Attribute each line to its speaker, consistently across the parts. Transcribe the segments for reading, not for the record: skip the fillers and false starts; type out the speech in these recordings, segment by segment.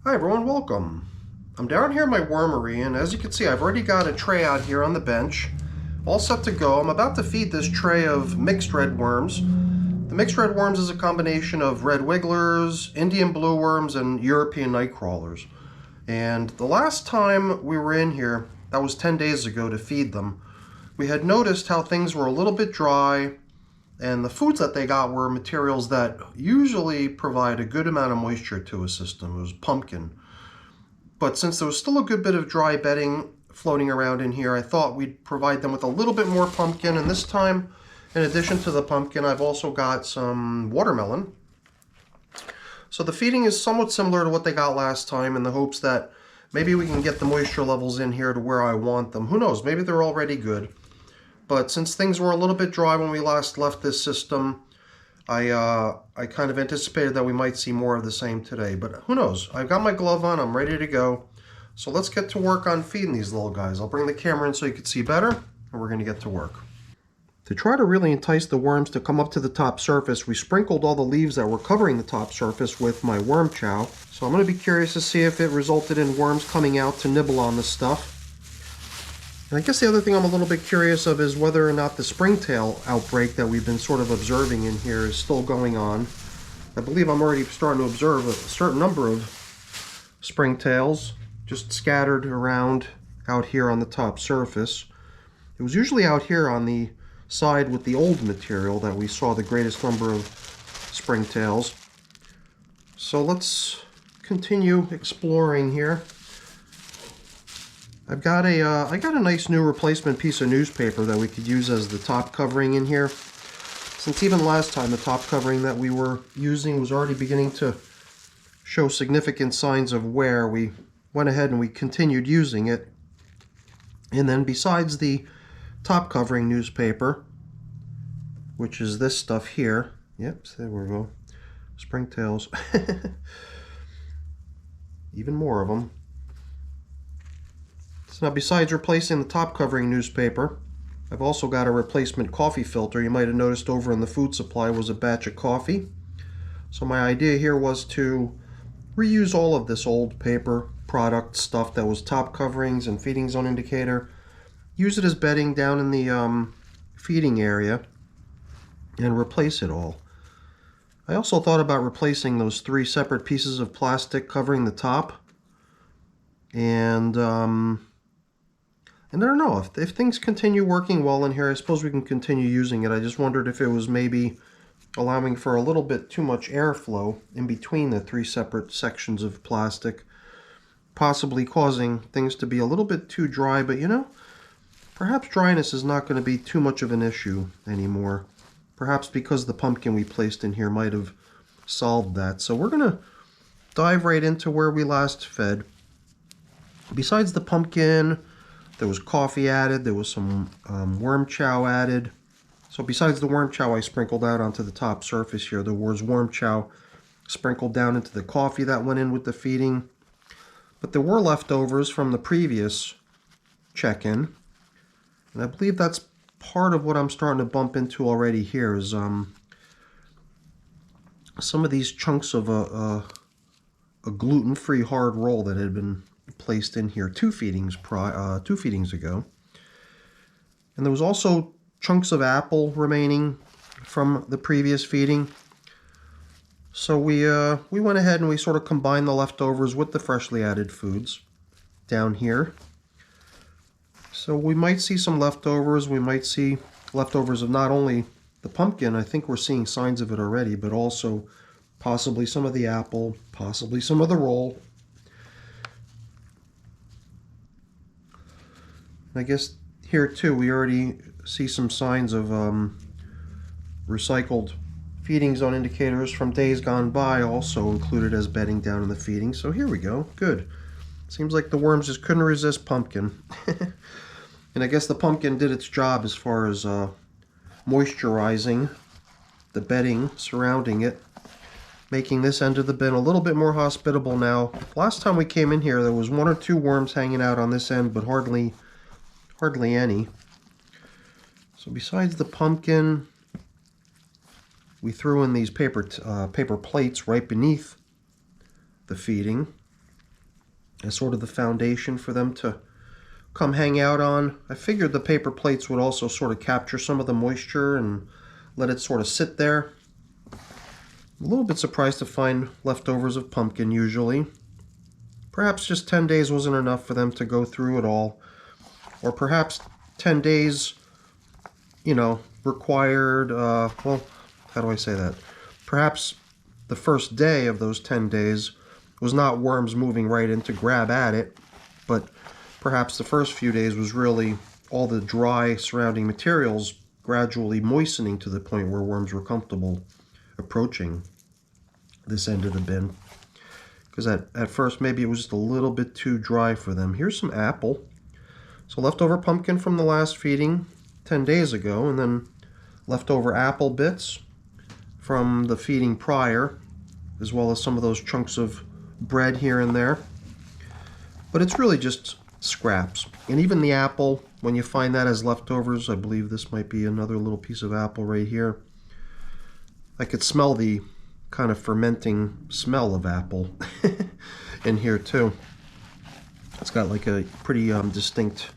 Speaker 1: Hi everyone, welcome. I'm down here in my wormery, and as you can see, I've already got a tray out here on the bench, all set to go. I'm about to feed this tray of mixed red worms. The mixed red worms is a combination of red wigglers, Indian blue worms, and European night crawlers. And the last time we were in here, that was 10 days ago to feed them, we had noticed how things were a little bit dry, and the foods that they got were materials that usually provide a good amount of moisture to a system. It was pumpkin. But since there was still a good bit of dry bedding floating around in here, I thought we'd provide them with a little bit more pumpkin. And this time, in addition to the pumpkin, I've also got some watermelon. So the feeding is somewhat similar to what they got last time, in the hopes that maybe we can get the moisture levels in here to where I want them. Who knows, maybe they're already good. But since things were a little bit dry when we last left this system, I kind of anticipated that we might see more of the same today, but who knows? I've got my glove on, I'm ready to go. So let's get to work on feeding these little guys. I'll bring the camera in so you can see better, and we're going to get to work. To try to really entice the worms to come up to the top surface, we sprinkled all the leaves that were covering the top surface with my worm chow. So I'm going to be curious to see if it resulted in worms coming out to nibble on this stuff. And I guess the other thing I'm a little bit curious of is whether or not the springtail outbreak that we've been sort of observing in here is still going on. I believe I'm already starting to observe a certain number of springtails just scattered around out here on the top surface. It was usually out here on the side with the old material that we saw the greatest number of springtails. So let's continue exploring here. I got a nice new replacement piece of newspaper that we could use as the top covering in here. Since even last time the top covering that we were using was already beginning to show significant signs of wear, we went ahead and we continued using it. And then besides the top covering newspaper, which is this stuff here, yep, there we go, springtails, even more of them. So now, besides replacing the top covering newspaper, I've also got a replacement coffee filter. You might have noticed over in the food supply was a batch of coffee. So my idea here was to reuse all of this old paper product stuff that was top coverings and feeding zone indicator, use it as bedding down in the feeding area, and replace it all. I also thought about replacing those 3 separate pieces of plastic covering the top, and I don't know, if things continue working well in here, I suppose we can continue using it. I just wondered if it was maybe allowing for a little bit too much airflow in between the 3 separate sections of plastic, possibly causing things to be a little bit too dry. But you know, perhaps dryness is not going to be too much of an issue anymore. Perhaps because the pumpkin we placed in here might have solved that. So we're going to dive right into where we last fed. Besides the pumpkin, there was coffee added, there was some worm chow added. So besides the worm chow I sprinkled out onto the top surface here, there was worm chow sprinkled down into the coffee that went in with the feeding. But there were leftovers from the previous check-in. And I believe that's part of what I'm starting to bump into already here is some of these chunks of a gluten-free hard roll that had been placed in here two feedings ago. And there was also chunks of apple remaining from the previous feeding. So we went ahead and we sort of combined the leftovers with the freshly added foods down here. So we might see some leftovers. We might see leftovers of not only the pumpkin, I think we're seeing signs of it already, but also possibly some of the apple, possibly some of the roll. I guess here too we already see some signs of recycled feeding zone indicators from days gone by also included as bedding down in the feeding. So here we go, good. Seems like the worms just couldn't resist pumpkin. And I guess the pumpkin did its job as far as moisturizing the bedding surrounding it, making this end of the bin a little bit more hospitable now. Last time we came in here there was 1 or 2 worms hanging out on this end, but hardly any. So besides the pumpkin, we threw in these paper plates right beneath the feeding. as sort of the foundation for them to come hang out on. I figured the paper plates would also sort of capture some of the moisture and let it sort of sit there. I'm a little bit surprised to find leftovers of pumpkin usually. Perhaps just 10 days wasn't enough for them to go through it all. Or perhaps 10 days, you know, required, well, how do I say that? Perhaps the first day of those 10 days was not worms moving right in to grab at it, but perhaps the first few days was really all the dry surrounding materials gradually moistening to the point where worms were comfortable approaching this end of the bin. Because at first maybe it was just a little bit too dry for them. Here's some apple. So leftover pumpkin from the last feeding 10 days ago, and then leftover apple bits from the feeding prior, as well as some of those chunks of bread here and there. But it's really just scraps. And even the apple, when you find that as leftovers, I believe this might be another little piece of apple right here. I could smell the kind of fermenting smell of apple in here too. It's got like a pretty distinct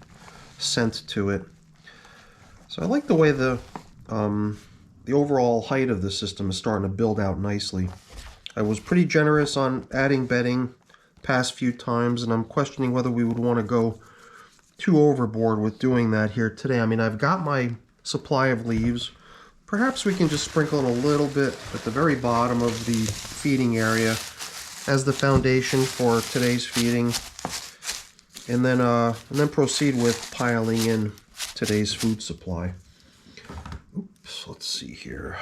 Speaker 1: scent to it. So I like the way the overall height of the system is starting to build out nicely. I was pretty generous on adding bedding past few times, and I'm questioning whether we would want to go too overboard with doing that here today. I mean, I've got my supply of leaves. Perhaps we can just sprinkle in a little bit at the very bottom of the feeding area as the foundation for today's feeding, and then proceed with piling in today's food supply. Oops, let's see here.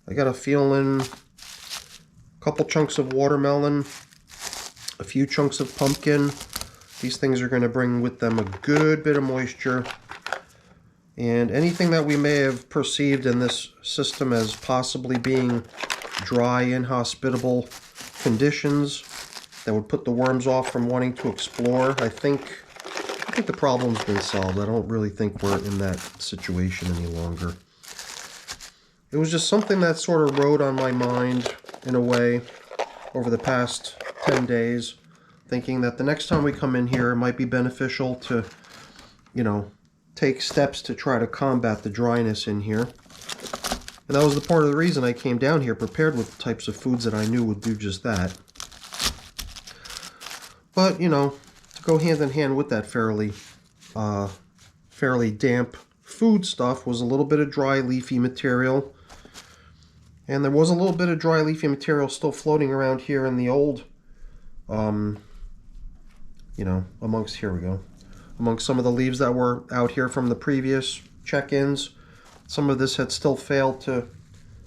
Speaker 1: I got a feeling a couple chunks of watermelon, a few chunks of pumpkin. These things are going to bring with them a good bit of moisture. And anything that we may have perceived in this system as possibly being dry, inhospitable conditions that would put the worms off from wanting to explore, I think the problem's been solved. I don't really think we're in that situation any longer. It was just something that sort of rode on my mind in a way over the past 10 days, thinking that the next time we come in here, it might be beneficial to, you know, take steps to try to combat the dryness in here. And that was the part of the reason I came down here prepared with the types of foods that I knew would do just that. But, you know, to go hand in hand with that fairly damp food stuff was a little bit of dry leafy material. And there was a little bit of dry leafy material still floating around here in the old, you know, amongst some of the leaves that were out here from the previous check-ins. Some of this had still failed to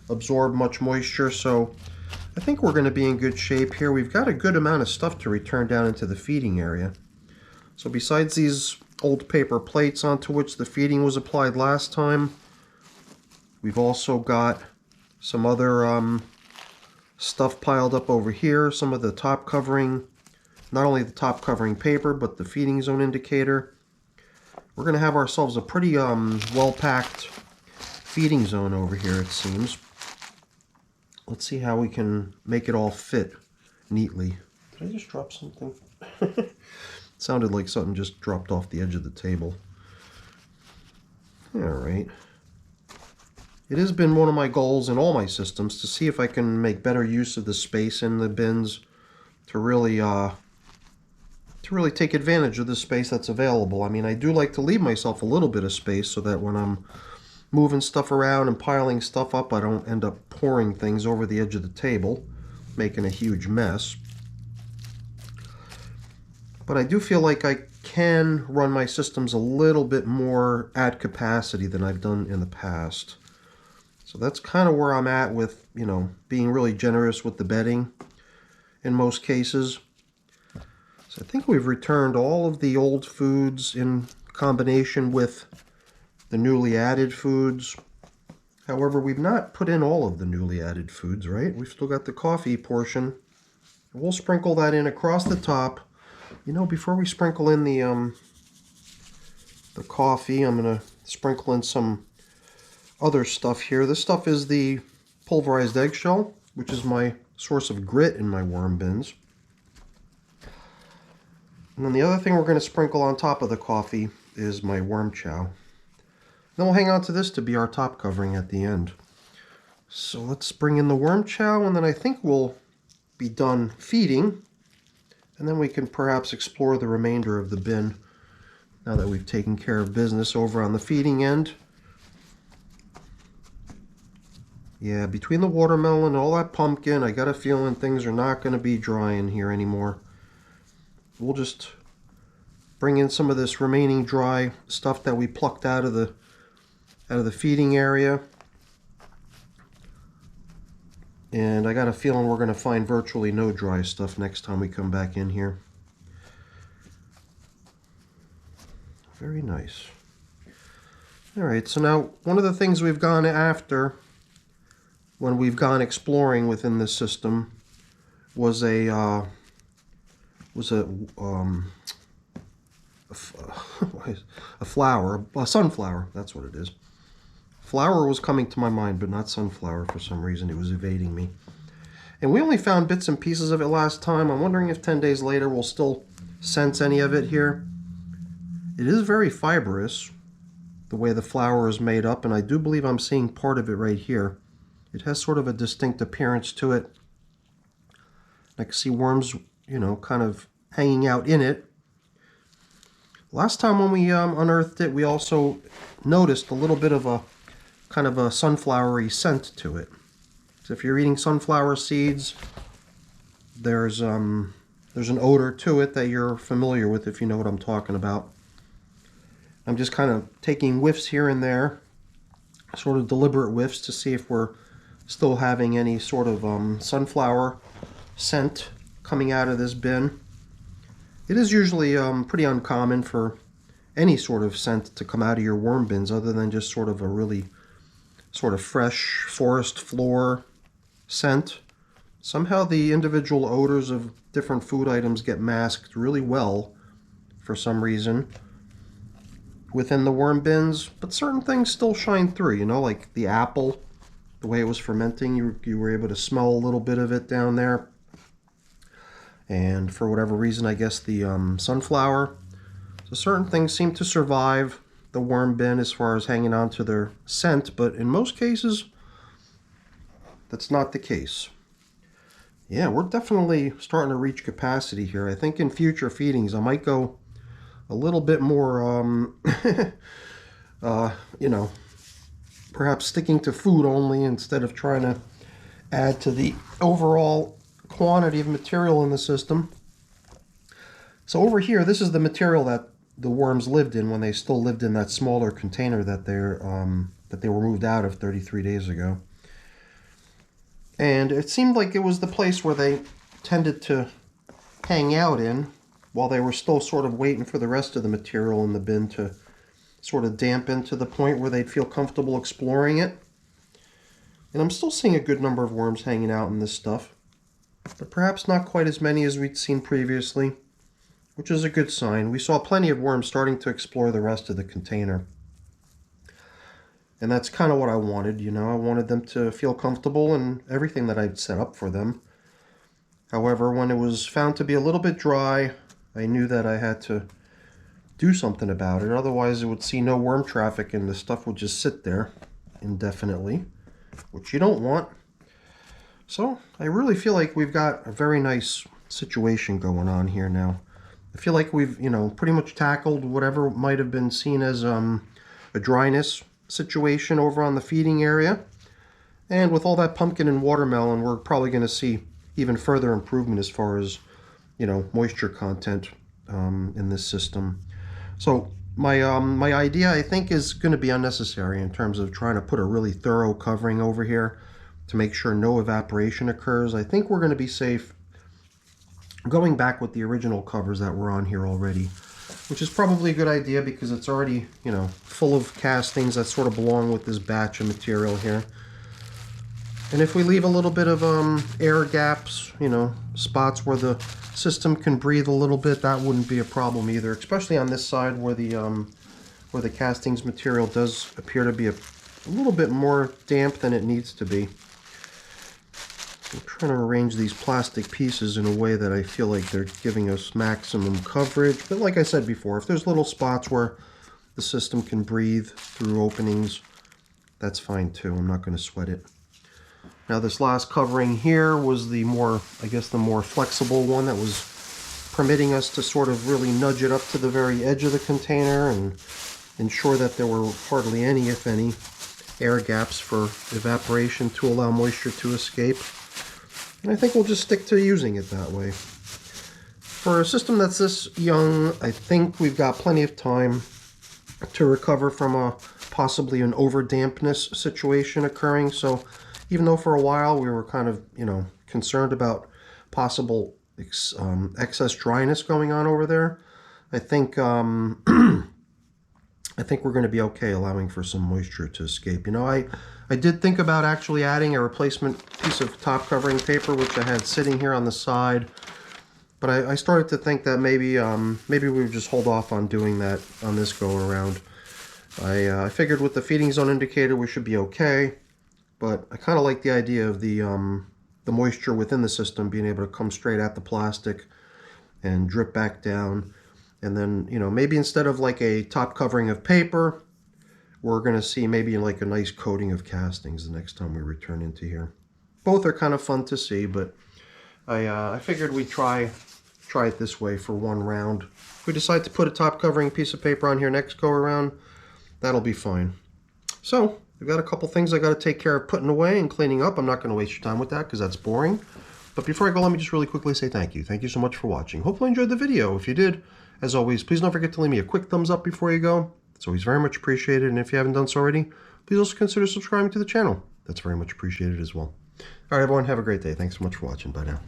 Speaker 1: absorb much moisture, so I think we're going to be in good shape here. We've got a good amount of stuff to return down into the feeding area. So besides these old paper plates onto which the feeding was applied last time, we've also got some other stuff piled up over here, some of the top covering, not only the top covering paper, but the feeding zone indicator. We're going to have ourselves a pretty well-packed feeding zone over here, it seems. Let's see how we can make it all fit neatly. Did I just drop something? Sounded like something just dropped off the edge of the table. All right. It has been one of my goals in all my systems to see if I can make better use of the space in the bins to really take advantage of the space that's available. I mean, I do like to leave myself a little bit of space so that when I'm moving stuff around and piling stuff up, I don't end up pouring things over the edge of the table, making a huge mess. But I do feel like I can run my systems a little bit more at capacity than I've done in the past. So that's kind of where I'm at with, you know, being really generous with the bedding in most cases. So I think we've returned all of the old foods in combination with the newly added foods. However, we've not put in all of the newly added foods, right? We've still got the coffee portion. We'll sprinkle that in across the top. You know, before we sprinkle in the coffee, I'm going to sprinkle in some other stuff here. This stuff is the pulverized eggshell, which is my source of grit in my worm bins. And then the other thing we're going to sprinkle on top of the coffee is my worm chow. Then we'll hang on to this to be our top covering at the end. So let's bring in the worm chow, and then I think we'll be done feeding. And then we can perhaps explore the remainder of the bin now that we've taken care of business over on the feeding end. Yeah, between the watermelon and all that pumpkin, I got a feeling things are not going to be dry in here anymore. We'll just bring in some of this remaining dry stuff that we plucked out of the feeding area. And I got a feeling we're going to find virtually no dry stuff next time we come back in here. Very nice. Alright, so now one of the things we've gone after when we've gone exploring within this system was a flower, a sunflower, that's what it is. Flower was coming to my mind, but not sunflower for some reason. It was evading me. And we only found bits and pieces of it last time. I'm wondering if 10 days later we'll still sense any of it here. It is very fibrous, the way the flower is made up, and I do believe I'm seeing part of it right here. It has sort of a distinct appearance to it. I can see worms, you know, kind of hanging out in it. Last time when we unearthed it, we also noticed a little bit of a kind of a sunflowery scent to it. So if you're eating sunflower seeds, there's an odor to it that you're familiar with, if you know what I'm talking about. I'm just kind of taking whiffs here and there, sort of deliberate whiffs, to see if we're still having any sort of sunflower scent coming out of this bin. It is usually pretty uncommon for any sort of scent to come out of your worm bins other than just sort of a really sort of fresh forest floor scent. Somehow the individual odors of different food items get masked really well for some reason within the worm bins, but certain things still shine through, you know, like the apple, the way it was fermenting, you were able to smell a little bit of it down there. And for whatever reason, I guess the sunflower. So certain things seem to survive the worm bin as far as hanging on to their scent, but in most cases, that's not the case. Yeah, we're definitely starting to reach capacity here. I think in future feedings, I might go a little bit more, you know, perhaps sticking to food only instead of trying to add to the overall quantity of material in the system. So over here, this is the material that the worms lived in when they still lived in that smaller container that they were moved out of 33 days ago. And it seemed like it was the place where they tended to hang out in while they were still sort of waiting for the rest of the material in the bin to sort of dampen to the point where they'd feel comfortable exploring it. And I'm still seeing a good number of worms hanging out in this stuff, but perhaps not quite as many as we'd seen previously, which is a good sign. We saw plenty of worms starting to explore the rest of the container. And that's kind of what I wanted, you know. I wanted them to feel comfortable in everything that I'd set up for them. However, when it was found to be a little bit dry, I knew that I had to do something about it. Otherwise, it would see no worm traffic and the stuff would just sit there indefinitely, which you don't want. So I really feel like we've got a very nice situation going on here now. I feel like we've, you know, pretty much tackled whatever might have been seen as a dryness situation over on the feeding area. And with all that pumpkin and watermelon, we're probably going to see even further improvement as far as, you know, moisture content in this system. So my idea, I think, is going to be unnecessary in terms of trying to put a really thorough covering over here to make sure no evaporation occurs. I think we're going to be safe going back with the original covers that were on here already, which is probably a good idea because it's already, you know, full of castings that sort of belong with this batch of material here. And if we leave a little bit of air gaps, you know, spots where the system can breathe a little bit, that wouldn't be a problem either, especially on this side where the castings material does appear to be a little bit more damp than it needs to be. I'm trying to arrange these plastic pieces in a way that I feel like they're giving us maximum coverage. But like I said before, if there's little spots where the system can breathe through openings, that's fine too. I'm not going to sweat it. Now this last covering here was the more, I guess, the more flexible one that was permitting us to sort of really nudge it up to the very edge of the container and ensure that there were hardly any, if any, air gaps for evaporation to allow moisture to escape. And I think we'll just stick to using it that way. For a system that's this young, I think we've got plenty of time to recover from possibly an over dampness situation occurring. So even though for a while we were kind of, concerned about possible excess dryness going on over there, I think I think we're going to be okay allowing for some moisture to escape. I did think about actually adding a replacement piece of top covering paper, which I had sitting here on the side. But I started to think that maybe we would just hold off on doing that on this go around. I figured with the feeding zone indicator we should be okay, but I kind of like the idea of the moisture within the system being able to come straight at the plastic and drip back down. And then, maybe instead of like a top covering of paper, we're going to see maybe like a nice coating of castings the next time we return into here. Both are kind of fun to see, but I figured we'd try it this way for one round. If we decide to put a top covering piece of paper on here next go around, that'll be fine. So I've got a couple things I got to take care of putting away and cleaning up. I'm not going to waste your time with that because that's boring. But before I go, let me just really quickly say thank you. Thank you so much for watching. Hopefully you enjoyed the video. If you did, as always, please don't forget to leave me a quick thumbs up before you go. It's always very much appreciated. And if you haven't done so already, please also consider subscribing to the channel. That's very much appreciated as well. All right, everyone, have a great day. Thanks so much for watching. Bye now.